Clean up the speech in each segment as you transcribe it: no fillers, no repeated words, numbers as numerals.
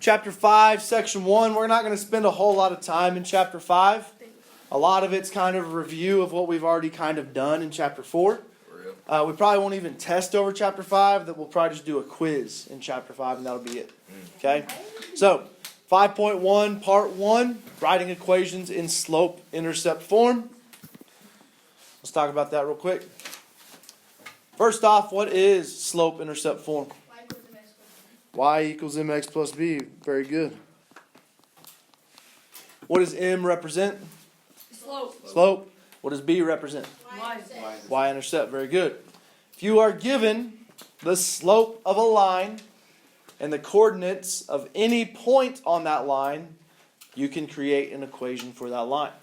Chapter 5, Section 1. We're not going to spend a whole lot of time in Chapter 5. A lot of it's kind of a review of what we've already kind of done in Chapter 4. We probably won't even test over Chapter 5. That we'll probably just do a quiz in Chapter 5, and that'll be it. Okay? So, 5.1, Part 1, writing equations in slope-intercept form. Let's talk about that real quick. First off, what is slope-intercept form? Y equals mx plus b. Very good. What does m represent? Slope. What does b represent? Y-intercept. Very good. If you are given the slope of a line and the coordinates of any point on that line, you can create an equation for that line.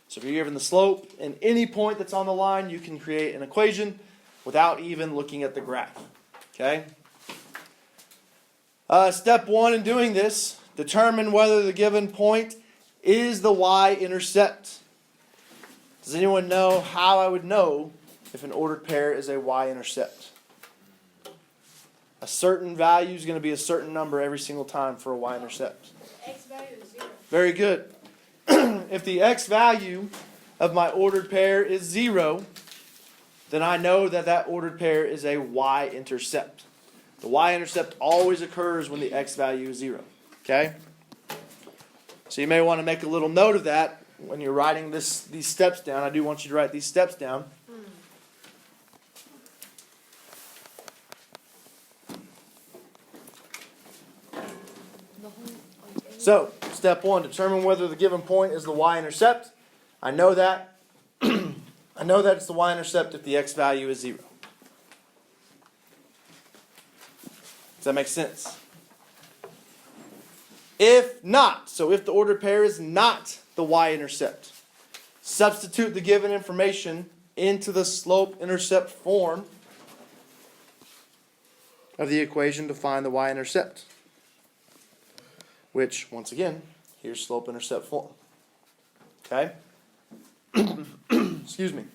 So if you're given the slope and any point that's on the line, you can create an equation without even looking at the graph. Okay? Step 1 in doing this, determine whether the given point is the y-intercept. Does anyone know how I would know if an ordered pair is a y-intercept? A certain value is going to be a certain number every single time for a y-intercept. X value is 0. Very good. If the x value of my ordered pair is 0, then I know that that ordered pair is a y-intercept. The y-intercept always occurs when the x value is 0. Okay? So you may want to make a little note of that when you're writing these steps down. I do want you to write these steps down. So, step 1, determine whether the given point is the y-intercept. I know that. I know that it's the y-intercept if the x value is 0. Does that make sense? If not, so if the ordered pair is not the y-intercept, substitute the given information into the slope-intercept form of the equation to find the y-intercept. Which, once again, here's slope-intercept form. Okay? Excuse me.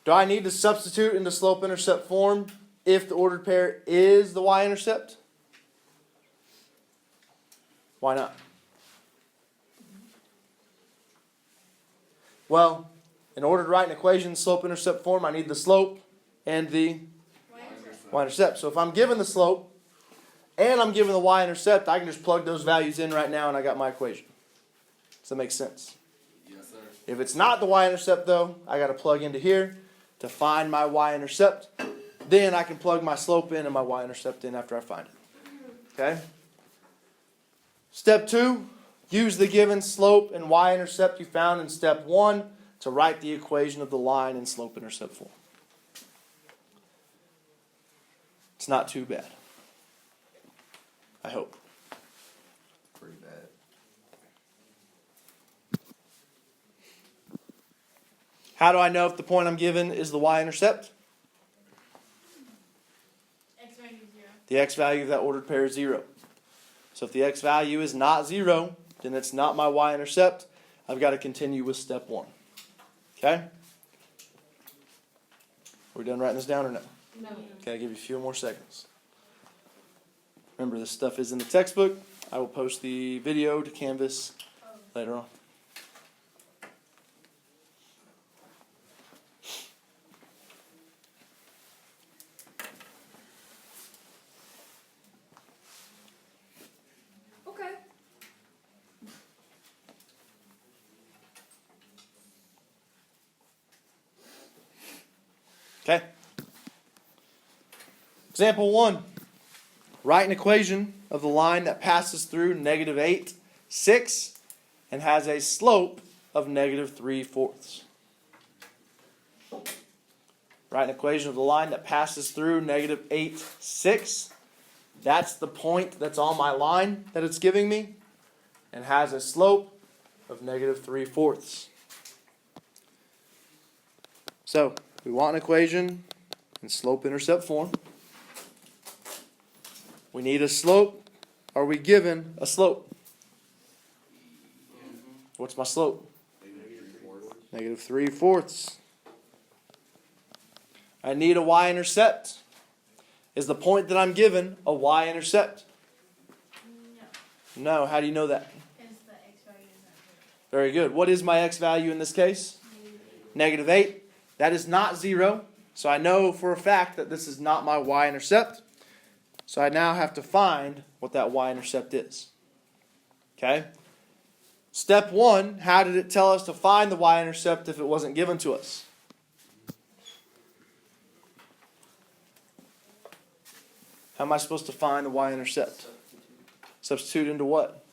Do I need to substitute into slope-intercept form if the ordered pair is the y-intercept? Why not? Well, in order to write an equation in slope-intercept form, I need the slope and the y-intercept. So if I'm given the slope and I'm given the y-intercept, I can just plug those values in right now and I got my equation. Does that make sense? Yes, sir. If it's not the y-intercept though, I got to plug into here to find my y-intercept. Then I can plug my slope in and my y-intercept in after I find it. Okay? Step 2, use the given slope and y-intercept you found in step 1 to write the equation of the line in slope-intercept form. It's not too bad. I hope. Pretty bad. How do I know if the point I'm given is the y-intercept? X value is 0. The x value of that ordered pair is 0. So if the x value is not 0, then it's not my y-intercept. I've got to continue with step 1. Okay? Are we done writing this down or no? No. Okay, I'll give you a few more seconds. Remember, this stuff is in the textbook. I will post the video to Canvas later on. Okay. Okay? Example 1. Write an equation of the line that passes through -8, 6, and has a slope of -3/4. Write an equation of the line that passes through -8, 6. That's the point that's on my line that it's giving me, and has a slope of -3/4. So, we want an equation in slope-intercept form. We need a slope. Are we given a slope? What's my slope? -3/4. I need a y-intercept. Is the point that I'm given a y-intercept? No. How do you know that? Because the x value is not zero. Very good. What is my x value in this case? -8. That is not 0. So I know for a fact that this is not my y-intercept. So I now have to find what that y-intercept is. Okay? Step 1, how did it tell us to find the y-intercept if it wasn't given to us? How am I supposed to find the y-intercept? Substitute into what?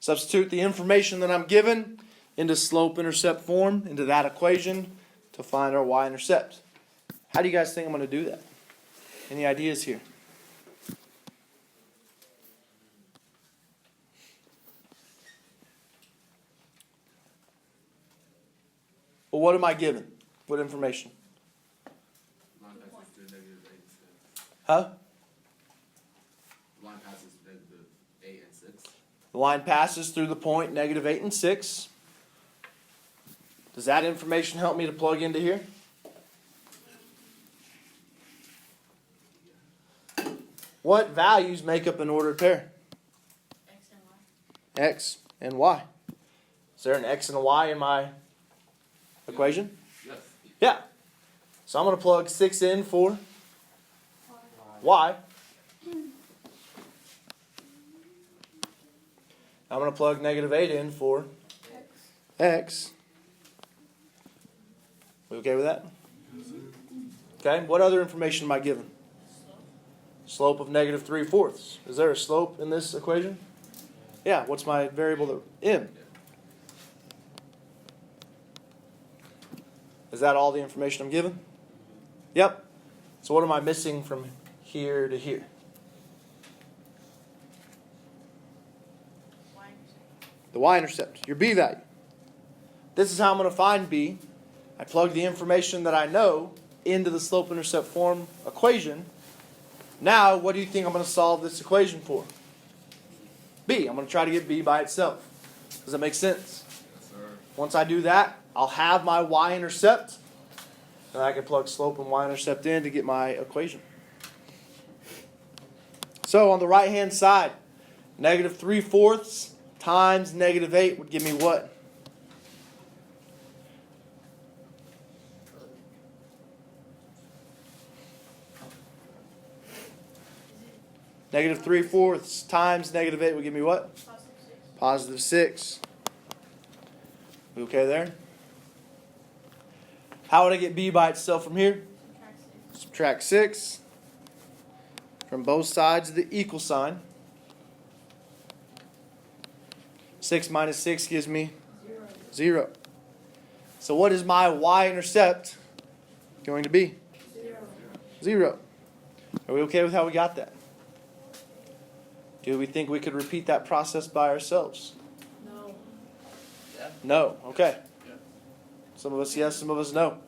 Substitute the information that I'm given into slope-intercept form, into that equation, to find our y-intercept. How do you guys think I'm going to do that? Any ideas here? Well, what am I given? What information? Line passes through -8 and 6. Huh? Line passes -8 and 6. The line passes through the point -8 and 6. Does that information help me to plug into here? What values make up an ordered pair? X and y. X and y. Is there an x and a y in my equation? Yes. Yeah. So I'm going to plug 6 in for y. I'm going to plug -8 in for x. We okay with that? Okay. What other information am I given? Slope of -3/4. Is there a slope in this equation? Yeah. What's my variable? M. Is that all the information I'm given? Yep. So what am I missing from here to here? Y-intercept. The y-intercept, your b value. This is how I'm going to find b. I plug the information that I know into the slope-intercept form equation. Now, what do you think I'm going to solve this equation for? B. I'm going to try to get b by itself. Does that make sense? Yes, sir. Once I do that, I'll have my y-intercept. And I can plug slope and y-intercept in to get my equation. So on the right-hand side, -3/4 times -8 would give me what? -3/4 times -8 would give me what? Positive 6. +6. We okay there? How would I get b by itself from here? Subtract 6. Subtract 6 from both sides of the equal sign. 6 minus 6 gives me 0. So what is my y-intercept going to be? 0. Are we okay with how we got that? Do we think we could repeat that process by ourselves? No. No. Okay. Some of us yes, some of us no.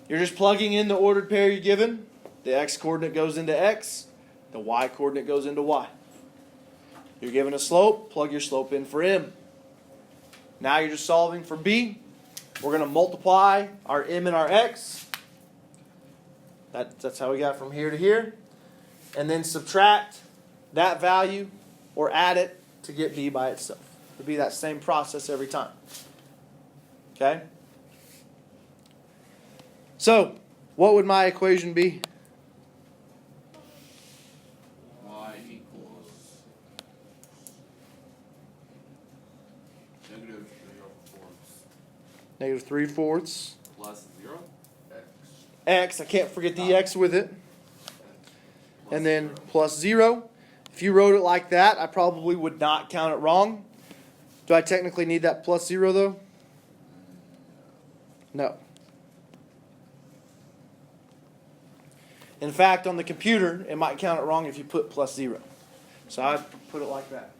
You're just plugging in the ordered pair you're given. The x coordinate goes into x. The y coordinate goes into y. You're given a slope. Plug your slope in for m. Now you're just solving for b. We're going to multiply our m and our x. That's how we got from here to here. And then subtract that value or add it to get b by itself. It'll be that same process every time. Okay? So, what would my equation be? Y equals -3/4 plus 0 x x. I can't forget the x with it. And then plus 0. If you wrote it like that, I probably would not count it wrong. Do I technically need that plus 0 though? No. In fact, on the computer, it might count it wrong if you put plus 0. So I'd put it like that.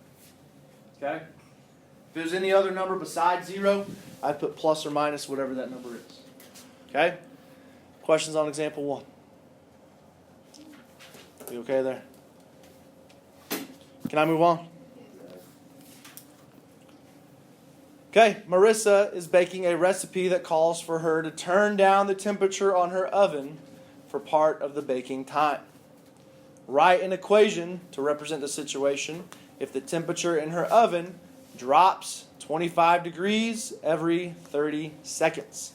Okay? If there's any other number besides 0, I'd put plus or minus whatever that number is. Okay? Questions on example 1? You okay there? Can I move on? Okay, Marissa is baking a recipe that calls for her to turn down the temperature on her oven for part of the baking time. write an equation to represent the situation if the temperature in her oven drops 25 degrees every 30 seconds.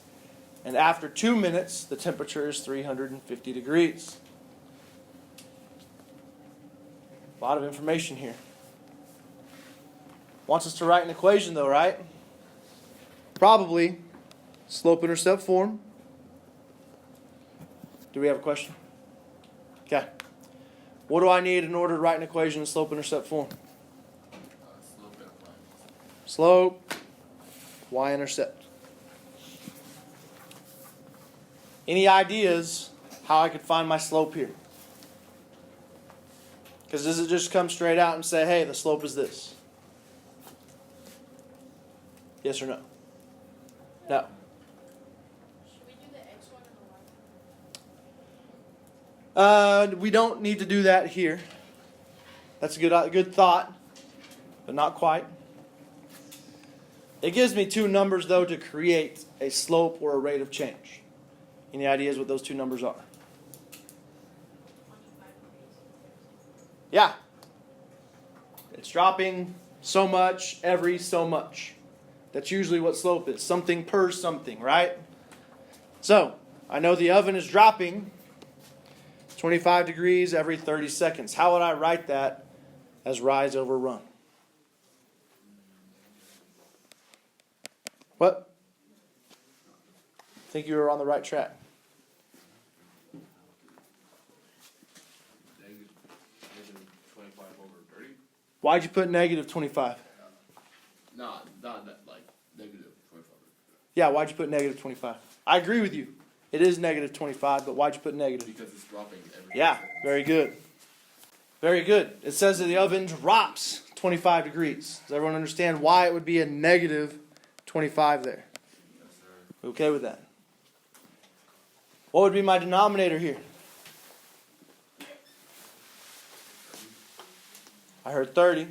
And after 2 minutes, the temperature is 350 degrees. A lot of information here. Wants us to write an equation though, right? Probably slope-intercept form. Do we have a question? Okay. What do I need in order to write an equation in slope-intercept form? Slope and y. Slope, y-intercept. Any ideas how I could find my slope here? Because does it just come straight out and say, hey, the slope is this? Yes or no? No. Should we do the x1 and the y? We don't need to do that here. That's a good thought, but not quite. It gives me two numbers, though, to create a slope or a rate of change. Any ideas what those two numbers are? 25 degrees. Yeah. It's dropping so much every so much. That's usually what slope is. Something per something, right? So, I know the oven is dropping 25 degrees every 30 seconds. How would I write that as rise over run? What? I think you were on the right track. Negative 25 over 30? Why'd you put negative 25? Not that, like, negative 25. Yeah, why'd you put negative 25? I agree with you. It is negative 25, but why'd you put negative? Because it's dropping every Yeah, 30 seconds. very good. Very good. It says that the oven drops 25 degrees. Does everyone understand why it would be a negative 25 there? Yes, sir. We okay with that? What would be my denominator here? I heard 30.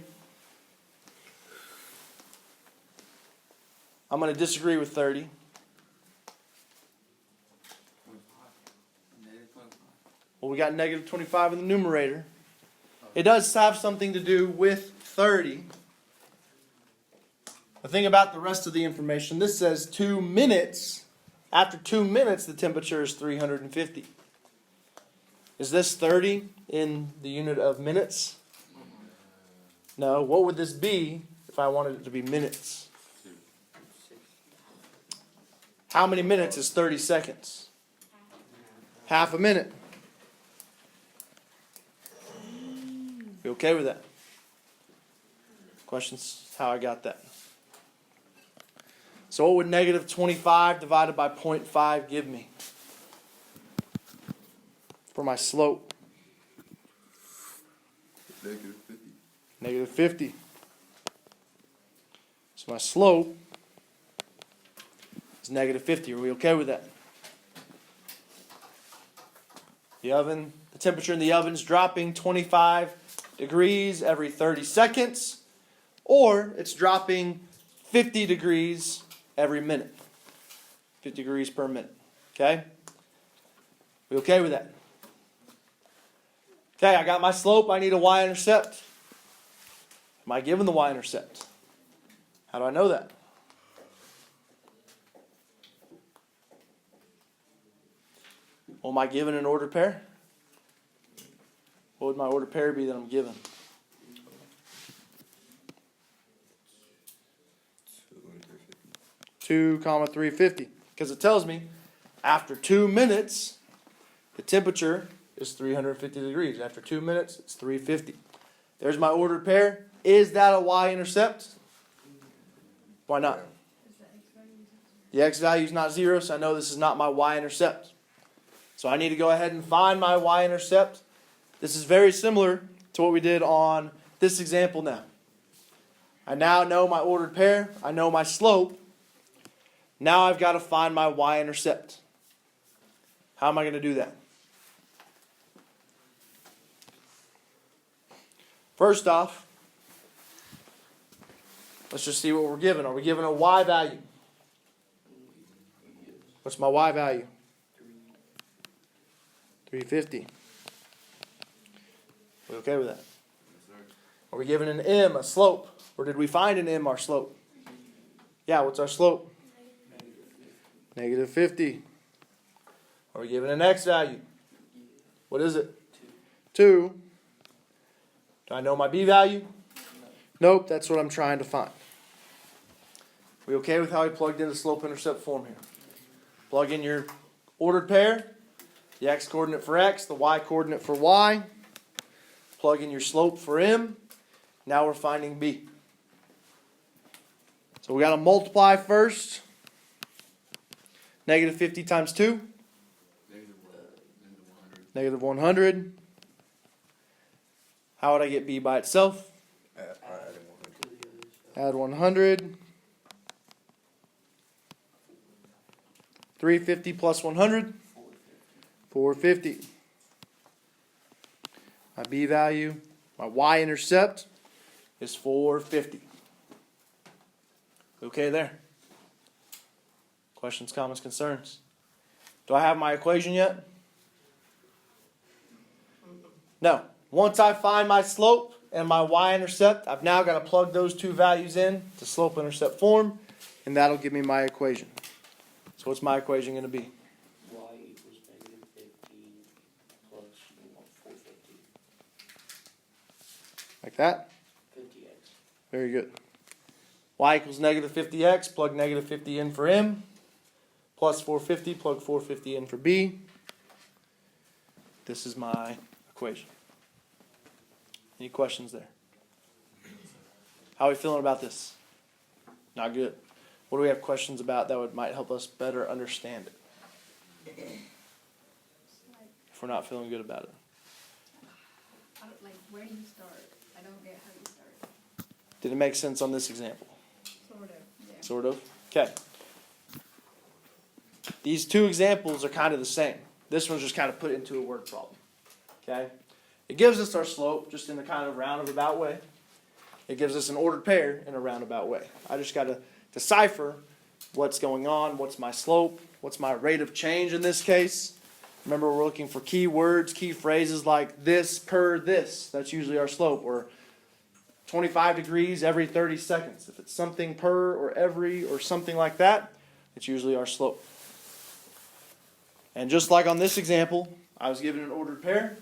I'm going to disagree with 30. 25. Negative 25. Well, we got negative 25 in the numerator. It does have something to do with 30. The thing about the rest of the information, this says 2 minutes. After 2 minutes, the temperature is 350. Is this 30 in the unit of minutes? No. What would this be if I wanted it to be minutes? How many minutes is 30 seconds? Half a minute. You okay with that? Questions? How I got that? So what would negative 25 divided by 0.5 give me for my slope? Negative 50. Negative 50. So my slope is negative 50. Are we okay with that? The temperature in the oven is dropping 25 degrees every 30 seconds, or it's dropping 50 degrees every minute. 50 degrees per minute. Okay? We okay with that? Okay, I got my slope. I need a y-intercept. Am I given the y-intercept? How do I know that? Well, am I given an ordered pair? What would my ordered pair be that I'm given? 2, 350. Because it tells me after 2 minutes, the temperature is 350 degrees. After 2 minutes, it's 350. There's my ordered pair. Is that a y-intercept? Why not? The x value is not 0, so I know this is not my y-intercept. So I need to go ahead and find my y-intercept. This is very similar to what we did on this example now. I now know my ordered pair. I know my slope. Now I've got to find my y-intercept. How am I going to do that? First off, let's just see what we're given. Are we given a y value? What's my y value? 350. We okay with that? Yes, sir. Are we given an M, a slope? Or did we find an M, our slope? Yeah, what's our slope? Negative 50. Are we given an X value? What is it? 2. Do I know my B value? Nope, that's what I'm trying to find. We okay with how we plugged in the slope-intercept form here? Plug in your ordered pair, the X coordinate for X, the Y coordinate for Y. Plug in your slope for M. Now we're finding B. So we got to multiply first. Negative 50 times 2. Negative 100. Negative 100. How would I get B by itself? Add 100. 350 plus 100. 450. My B value, my Y-intercept is 450. Okay there? Questions, comments, concerns? Do I have my equation yet? No. Once I find my slope and my y-intercept, I've now got to plug those two values in to slope-intercept form, and that'll give me my equation. So what's my equation going to be? Y equals negative 50 plus 450. Like that? 50x. Very good. Y equals negative 50x, plug negative 50 in for M, plus 450, plug 450 in for B. This is my equation. Any questions there? How are we feeling about this? Not good. What do we have questions about that might help us better understand it? If we're not feeling good about it. I don't, like, where do you start? I don't get how you start. Did it make sense on this example? Sort of, yeah. Sort of. Okay. These two examples are kind of the same. This one's just kind of put into a word problem. Okay? It gives us our slope just in a kind of roundabout way. It gives us an ordered pair in a roundabout way. I just got to decipher what's going on, what's my slope, what's my rate of change in this case. Remember, we're looking for key words, key phrases like this per this. That's usually our slope. Or 25 degrees every 30 seconds. If it's something per or every or something like that, it's usually our slope. And just like on this example, I was given an ordered pair.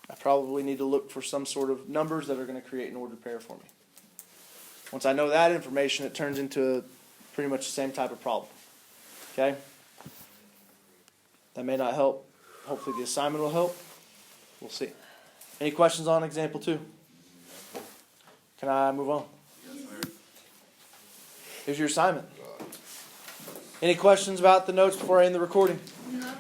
I probably need to look for some sort of numbers that are going to create an ordered pair for me. Once I know that information, it turns into pretty much the same type of problem. Okay? That may not help. Hopefully the assignment will help. We'll see. Any questions on example 2? Can I move on? Yes, sir. Here's your assignment. Any questions about the notes before I end the recording? No.